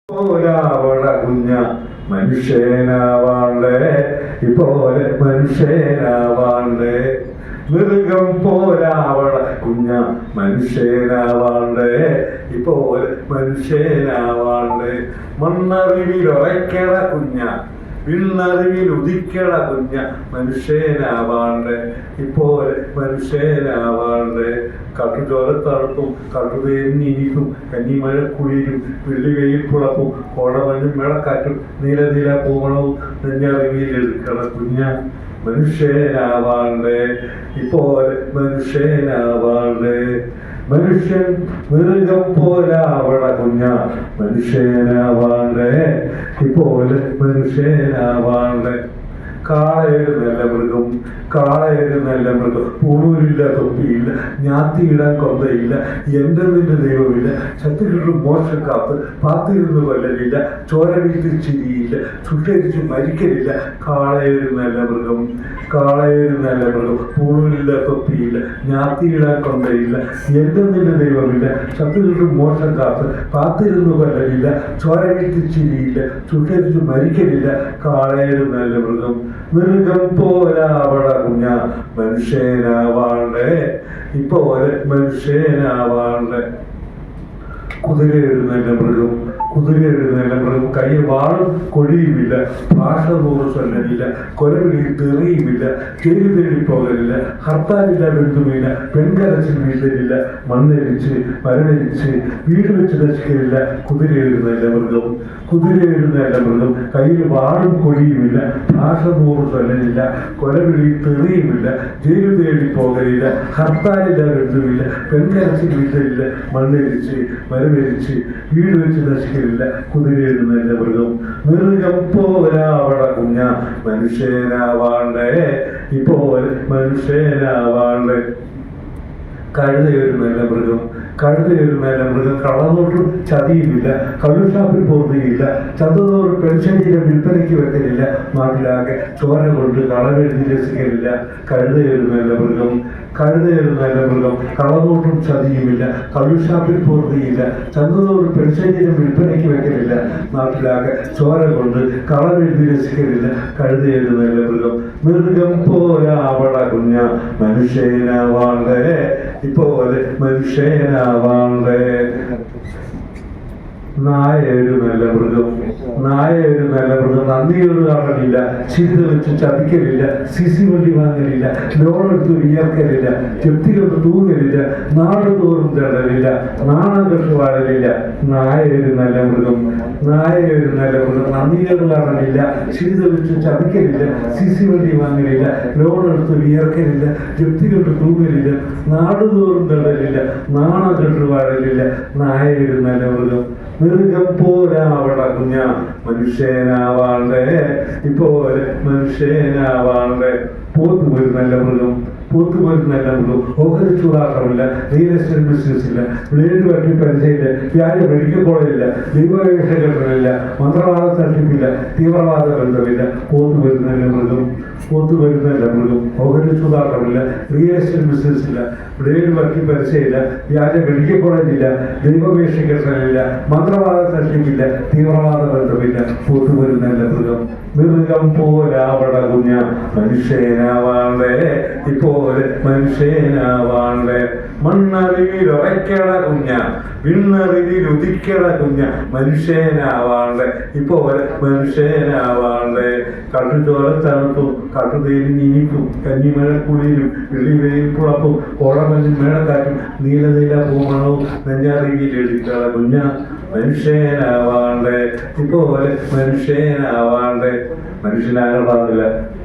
പോലാവള കുഞ്ഞ മനുഷ്യനാവാളെ ഇപ്പോലെ മനുഷ്യനാവാളെ മൃഗം പോലാവള കുഞ്ഞ മനുഷ്യനാവാളെ ഇപ്പോലെ മനുഷ്യനാവാളെ മണ്ണറിവിലൊറയ്ക്കണ കുഞ്ഞ വിണ്ണറിവിൽ ഉദിക്കണ കുഞ്ഞ മനുഷ്യനാവാണ്ട് ഇപ്പോലെ മനുഷ്യനാവാണ്ട് കട്ടുചോരത്തണുപ്പും കട്ടുതേന്നിരിക്കും കന്നിമഴ കുളിരും വെള്ളിവെയിൽ പുളപ്പും കോടമഞ്ഞും മേളക്കാറ്റും നീല പൂവണവും നെഞ്ഞറിവിൽ എടുക്കണ കുഞ്ഞ മനുഷ്യനാവാണ്ട് ഇപ്പോലെ മനുഷ്യനാവാണ്ട് മനുഷ്യൻ മൃഗം പോലാവണ കുഞ്ഞ മനുഷ്യനാവാണ്ട് ഇപ്പോലെ മനുഷ്യനാവാണ്ട് കാളയൊരു നല്ല മൃഗം പുണൂരില്ല തൊപ്പിയില്ല ഞാത്തിയിടാൻ കൊന്തയില്ല എൻ്റെ നിന്റെ ദൈവമില്ല ശത്രുക്കളും മോശം കാത്ത് പാത്തിരുന്ന് കൊല്ലലില്ല ചോര വീഴ്ത്തി ചിരിയില്ല ചുട്ടരിച്ച് മരിക്കലില്ല കാളയൊരു നല്ല മൃഗം പുണൂരില്ല തൊപ്പിയില്ല ഞാത്തിയിടാൻ കൊന്തയില്ല എൻ്റെ നിന്റെ ദൈവമില്ല ശത്രുക്കളും മോശം കാത്ത് പാത്തിരുന്ന് കൊല്ലലില്ല ചോര വീഴ്ത്തി ചിരിയില്ല ചുട്ടരിച്ച് മരിക്കലില്ല കാളയൊരു നല്ല മൃഗം പോലാവള കുഞ്ഞ മനുഷ്യനാവാണ്ട് ഇപ്പോലെ മനുഷ്യനാവാണ്ട് കുതിരയൊരു നല്ല മൃഗം കൈ വാളും കൊടിയുമില്ല ഭാഷ നൂറ് സ്വല്ലമില്ല കൊലവിളി തെറിയുമില്ല ജയില് തേടി പോകലില്ല ഹർത്താലില്ല ബന്ധുമില്ല പെൺകരച്ചിൽ വീഴ്ത്തലില്ല മണ്ണെരിച്ച് മരമരിച്ച് വീട് വെച്ച് നശിക്കലില്ല കുതിരയൊരു നല്ല മൃഗം കയ്യിൽ വാളും കൊടിയുമില്ല ഭാഷ നൂറ് സ്വല്ലമില്ല കൊലവിളി തെറിയുമില്ല ജയില് തേടി പോകലില്ല ഹർത്താലില്ല ബന്ധുമില്ല പെൺകരച്ചിൽ വീഴ്ത്തലില്ല മണ്ണെരിച്ച് മരമരിച്ച് വീട് വെച്ച് നശിക്കലില്ല കുതിരയൊരു നല്ല മൃഗം പോലാവള കുഞ്ഞ മനുഷ്യനാവാണ്ടേ ഇപ്പോലെ മനുഷ്യനാവാണ്ടേ കഴുതയൊരു നല്ല മൃഗം കളന്നോട്ടും ചതിയുമില്ല കള്ളുഷാപ്പിൽ പോകുകയില്ല ചന്തതോറും പെൻഷനിലെ വിൽപ്പനയ്ക്ക് വെക്കലില്ല നാട്ടിലാകെ ചോര കൊണ്ട് കളവെഴുതി രസിക്കലില്ല കഴുതയൊരു നല്ല മൃഗം കളന്നോട്ടും ചതിയുമില്ല കള്ളുഷാപ്പിൽ പോകുകയില്ല ചന്തതോറും പെൻഷനിലെ വിൽപ്പനയ്ക്ക് വെക്കലില്ല നാട്ടിലാകെ ചോര കൊണ്ട് കളവെഴുതി രസിക്കലില്ല കഴുതയൊരു നല്ല മൃഗം പോലാവള കുഞ്ഞ മനുഷ്യനാവാണ്ടേ ഇപ്പോലെ മനുഷ്യനാവാണ്ട് നായൊരു നല്ല മൃഗം നന്ദിയോട് കാണലില്ല ചിന്ത വെച്ച് ചതിക്കലില്ല സിസി വണ്ടി വാങ്ങലില്ല ലോണെടുത്ത് വിയർക്കലില്ല ചെത്തികൊണ്ട് തൂങ്ങലില്ല നാട് തോറും തടലില്ല നാണം കെട്ട് വാഴലില്ല നായൊരു നല്ല മൃഗം നന്ദിയോട് കാണലില്ല ചിന്ത വെച്ച് ചതിക്കലില്ല സിസി വണ്ടി വാങ്ങലില്ല ലോണെടുത്ത് വിയർക്കലില്ല ചെത്തികൊണ്ട് തൂങ്ങലില്ല നാട് തോറും തടലില്ല നാണം കെട്ട് വാഴലില്ല നായൊരു നല്ല മൃഗം പോലാവള കുഞ്ഞ മനുഷ്യനാവാണ്ടേ ഇപ്പോലെ മനുഷ്യനാവാണ്ടേ പോത്തുപോലും നല്ല മൃഗം ഓഹരി ചൂടാക്കാറില്ല റിയൽ എസ്റ്റേറ്റ് ബിസിനസ്സില്ല ബ്ലേഡ് വട്ടി പരിചയമില്ല വ്യാജ മെഡിക്കൽ കോളേജില്ല ദൈവവേഷ കെട്ടലില്ല മന്ത്രവാദ തട്ടിപ്പില്ല തീവ്രവാദ ബന്ധമില്ല പോത്തുപോലും നല്ല മൃഗം ഓഹരി ചൂടാക്കാറില്ല റിയൽ എസ്റ്റേറ്റ് ബിസിനസ്സില്ല ബ്ലേഡ് വട്ടി പരിചയമില്ല വ്യാജ മെഡിക്കൽ കോളേജില്ല ദൈവവേഷ കെട്ടലില്ല മന്ത്രവാദ തട്ടിപ്പില്ല തീവ്രവാദ ബന്ധമില്ല പോത്തുപോലും നല്ല മൃഗം പോലാവള കുഞ്ഞ മനുഷ്യനാവാണ്ടേ ഇപ്പോലെ മനുഷ്യനാവാണ്ടേ മണ്ണറിവിലൊറയ്ക്കണ കുഞ്ഞ വിണ്ണറിവിൽ ഉദിക്കണ കുഞ്ഞ മനുഷ്യനാവാണ്ടേ ഇപ്പോലെ മനുഷ്യനാവാണ്ടേ കട്ടുചോരത്തണുപ്പും കട്ടുതേനിനിപ്പും കന്നിമഴ കുളിരും വെള്ളിവെയിൽ പുളപ്പും കോടമഞ്ഞും മേളക്കാറ്റും നീല പൂമണവും നെഞ്ഞറിവിൽ എടുക്കണ കുഞ്ഞ മനുഷ്യനാവാണ്ടേ ഇപ്പോലെ മനുഷ്യനാവാണ്ടേ മനുഷ്യനാകാൻ പാടില്ല